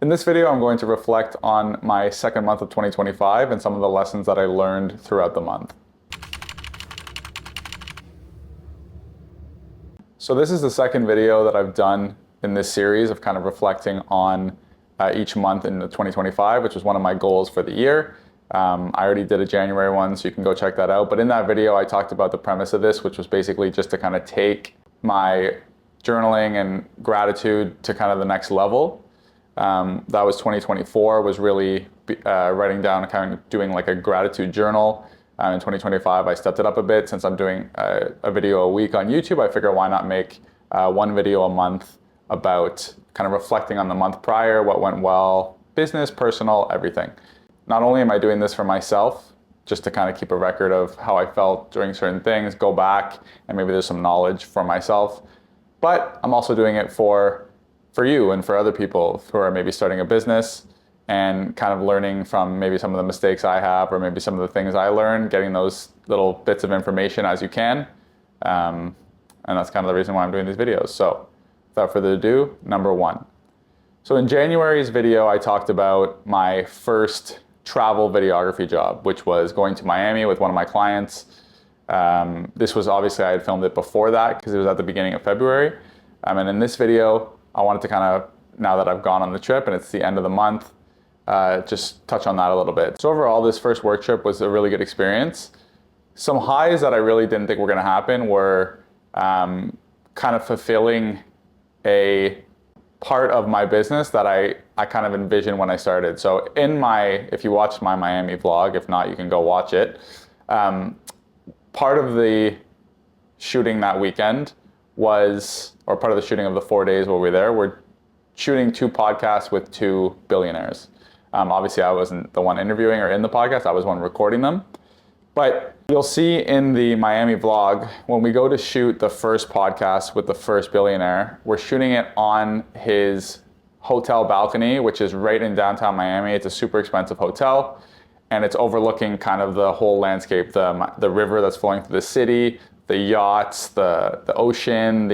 In this video, I'm going to reflect on my second month of 2025 and some of the lessons that I learned throughout the month. So this is the second video that I've done in this series of kind of reflecting on each month in 2025, which was one of my goals for the year. I already did a January one, so you can go check that out. But in that video, I talked about the premise of this, which was basically just to kind of take my journaling and gratitude to kind of the next level. That was 2024, was really writing down and kind of doing like a gratitude journal. In 2025, I stepped it up a bit. Since I'm doing a video a week on YouTube, I figure why not make one video a month about kind of reflecting on the month prior, what went well, business, personal, everything. Not only am I doing this for myself, just to kind of keep a record of how I felt during certain things, go back, and maybe there's some knowledge for myself, but I'm also doing it for you and for other people who are maybe starting a business and kind of learning from maybe some of the mistakes I have or maybe some of the things I learned, getting those little bits of information as you can. And that's kind of the reason why I'm doing these videos. So without further ado, number one. So in January's video, I talked about my first travel videography job, which was going to Miami with one of my clients. This was obviously, I had filmed it before that because it was at the beginning of February. And in this video, I wanted to kind of, now that I've gone on the trip and it's the end of the month, just touch on that a little bit. So overall, this first work trip was a really good experience. Some highs that I really didn't think were gonna happen were kind of fulfilling a part of my business that I kind of envisioned when I started. So if you watched my Miami vlog, if not, you can go watch it. Part of the shooting that weekend or part of the shooting of the 4 days while we were there, we're shooting 2 podcasts with 2 billionaires. Obviously, I wasn't the one interviewing or in the podcast, I was one recording them. But you'll see in the Miami vlog, when we go to shoot the first podcast with the first billionaire, we're shooting it on his hotel balcony, which is right in downtown Miami. It's a super expensive hotel, and it's overlooking kind of the whole landscape, the river that's flowing through the city, the yachts, the ocean,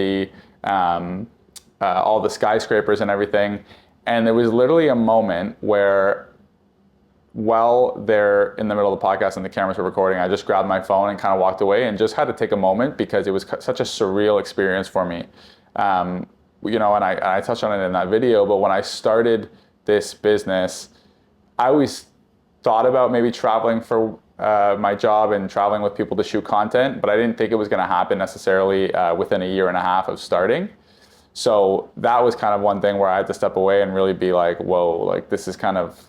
all the skyscrapers and everything. And there was literally a moment where, while they're in the middle of the podcast and the cameras were recording, I just grabbed my phone and kind of walked away and just had to take a moment because it was such a surreal experience for me. And I touched on it in that video, but when I started this business, I always thought about maybe traveling for my job and traveling with people to shoot content, but I didn't think it was gonna happen necessarily within a year and a half of starting. So that was kind of one thing where I had to step away and really be like, whoa, like this is kind of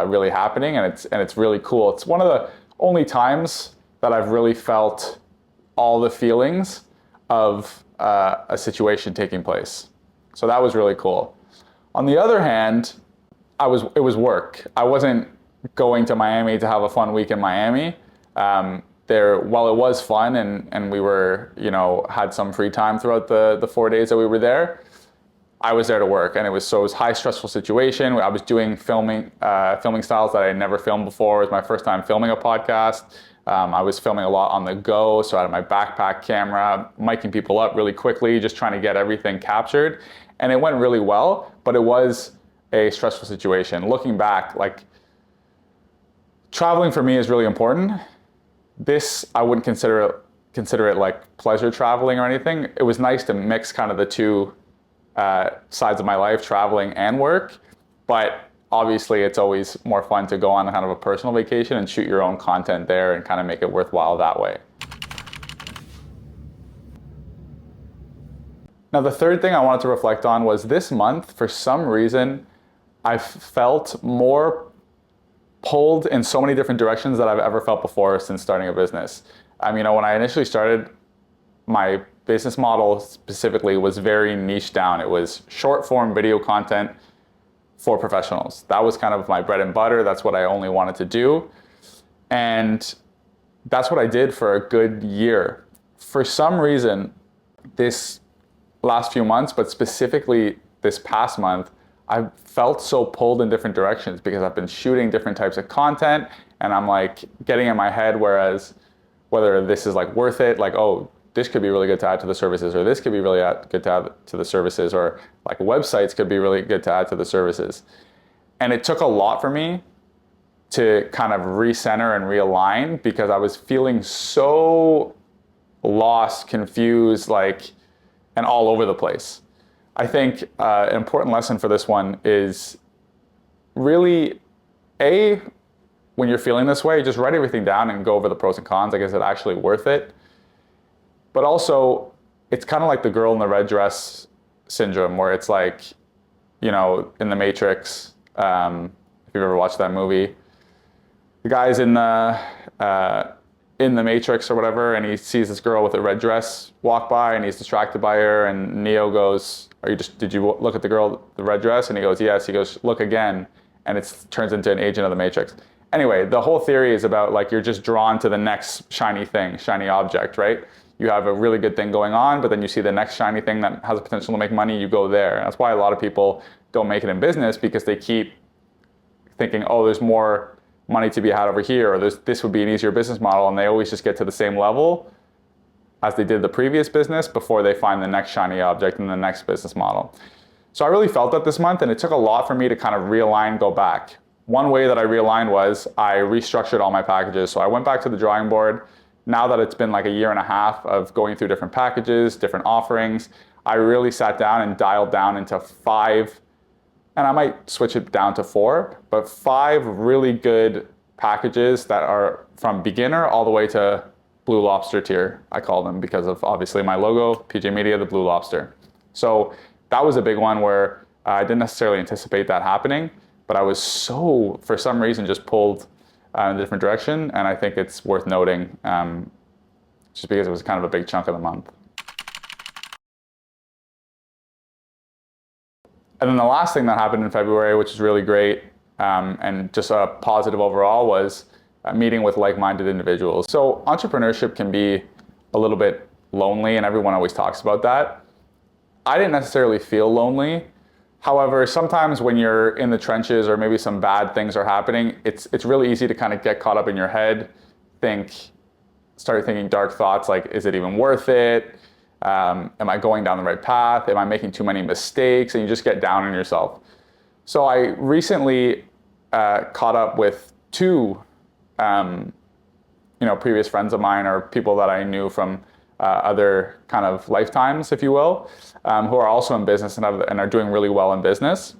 really happening, and it's really cool. It's one of the only times that I've really felt all the feelings of a situation taking place. So that was really cool. On the other hand, it was work. I wasn't going to Miami to have a fun week in Miami. While it was fun and we were, had some free time throughout the 4 days that we were there, I was there to work, and it was high stressful situation. I was doing filming styles that I had never filmed before. It was my first time filming a podcast. I was filming a lot on the go, so I had my backpack camera, miking people up really quickly, just trying to get everything captured. And it went really well, but it was a stressful situation. Looking back, like, traveling for me is really important. This, I wouldn't consider it like pleasure traveling or anything. It was nice to mix kind of the two sides of my life, traveling and work, but obviously it's always more fun to go on kind of a personal vacation and shoot your own content there and kind of make it worthwhile that way. Now, the third thing I wanted to reflect on was this month, for some reason, I felt more pulled in so many different directions that I've ever felt before since starting a business. When I initially started, my business model specifically was very niche down. It was short form video content for professionals. That was kind of my bread and butter. That's what I only wanted to do. And that's what I did for a good year. For some reason, this last few months, but specifically this past month, I've felt so pulled in different directions because I've been shooting different types of content, and I'm like getting in my head, whether this is like worth it, like, oh, this could be really good to add to the services, or this could be really good to add to the services, or like websites could be really good to add to the services. And it took a lot for me to kind of recenter and realign, because I was feeling so lost, confused, like, and all over the place. I think an important lesson for this one is really, when you're feeling this way, just write everything down and go over the pros and cons. Like, is it actually worth it? But also, it's kind of like the girl in the red dress syndrome, where it's like, you know, in The Matrix, if you've ever watched that movie, the guy's in the Matrix or whatever, and he sees this girl with a red dress walk by, and he's distracted by her, and Neo goes, did you look at the girl with the red dress? And he goes, yes. He goes, look again. And it turns into an agent of the Matrix. Anyway, the whole theory is about, like, you're just drawn to the next shiny thing, shiny object, right? You have a really good thing going on, but then you see the next shiny thing that has the potential to make money, you go there. And that's why a lot of people don't make it in business, because they keep thinking, oh, there's more money to be had over here, or this would be an easier business model, and they always just get to the same level as they did the previous business before they find the next shiny object in the next business model. So I really felt that this month, and it took a lot for me to kind of realign, go back. One way that I realigned was I restructured all my packages. So I went back to the drawing board. Now that it's been like a year and a half of going through different packages, different offerings, I really sat down and dialed down into 5, and I might switch it down to 4, but 5 really good packages that are from beginner all the way to Blue Lobster tier. I call them because of obviously my logo, PJ Media, the Blue Lobster. So that was a big one where I didn't necessarily anticipate that happening, but I was so, for some reason, just pulled in a different direction. And I think it's worth noting, just because it was kind of a big chunk of the month. And then the last thing that happened in February, which is really great, and just a positive overall, was meeting with like-minded individuals. So entrepreneurship can be a little bit lonely, and everyone always talks about that. I didn't necessarily feel lonely. However, sometimes when you're in the trenches, or maybe some bad things are happening, it's really easy to kind of get caught up in your head, start thinking dark thoughts like, is it even worth it? Am I going down the right path? Am I making too many mistakes? And you just get down on yourself. So I recently caught up with 2 previous friends of mine, or people that I knew from other kind of lifetimes, if you will, who are also in business and are doing really well in business.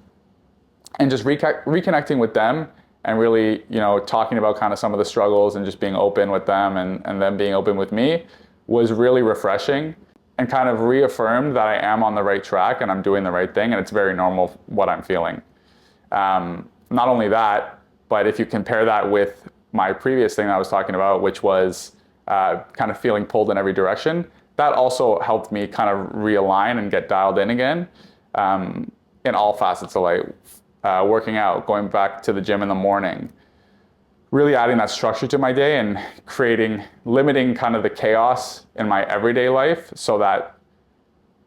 And just reconnecting with them and really, talking about kind of some of the struggles and just being open with them and them being open with me was really refreshing, and kind of reaffirmed that I am on the right track and I'm doing the right thing, and it's very normal what I'm feeling. Not only that, but if you compare that with my previous thing that I was talking about, which was kind of feeling pulled in every direction, that also helped me kind of realign and get dialed in again, in all facets of life. Working out, going back to the gym in the morning, really adding that structure to my day and limiting kind of the chaos in my everyday life, so that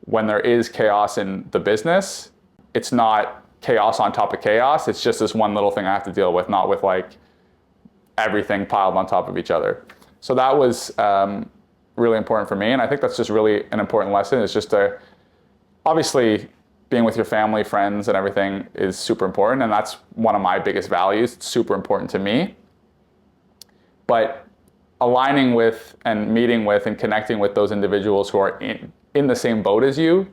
when there is chaos in the business, it's not chaos on top of chaos. It's just this one little thing I have to deal with, not with like everything piled on top of each other. So that was really important for me. And I think that's just really an important lesson, is just to, obviously, being with your family, friends, and everything is super important. And that's one of my biggest values. It's super important to me. But aligning with and meeting with and connecting with those individuals who are in the same boat as you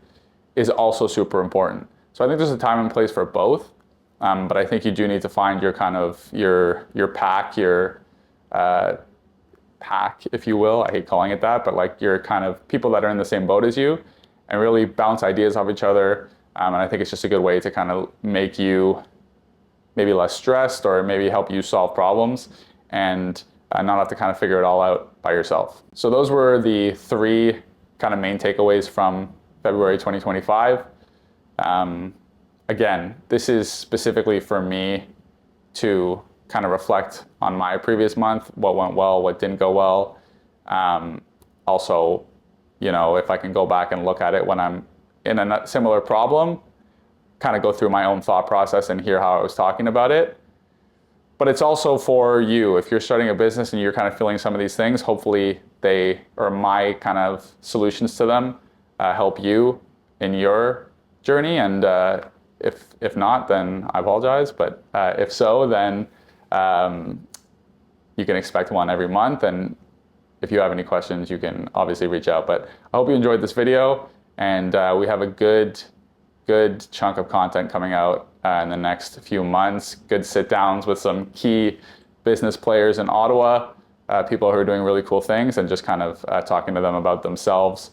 is also super important. So I think there's a time and place for both. But I think you do need to find your kind of, your pack, your pack, if you will. I hate calling it that, but like your kind of people that are in the same boat as you, and really bounce ideas off each other. And I think it's just a good way to kind of make you maybe less stressed, or maybe help you solve problems, and not have to kind of figure it all out by yourself. So those were the 3 kind of main takeaways from February 2025. Again, this is specifically for me to kind of reflect on my previous month, what went well, what didn't go well. Also, if I can go back and look at it when I'm in a similar problem, kind of go through my own thought process and hear how I was talking about it. But it's also for you. If you're starting a business and you're kind of feeling some of these things, hopefully they, or my kind of solutions to them, help you in your journey. And if not, then I apologize. But if so, then you can expect one every month. And if you have any questions, you can obviously reach out. But I hope you enjoyed this video, and we have a good chunk of content coming out in the next few months. Good sit downs with some key business players in Ottawa, people who are doing really cool things, and just kind of talking to them about themselves,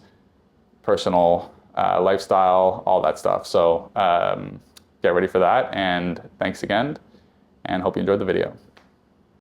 personal lifestyle, all that stuff. So get ready for that, and thanks again, and hope you enjoyed the video.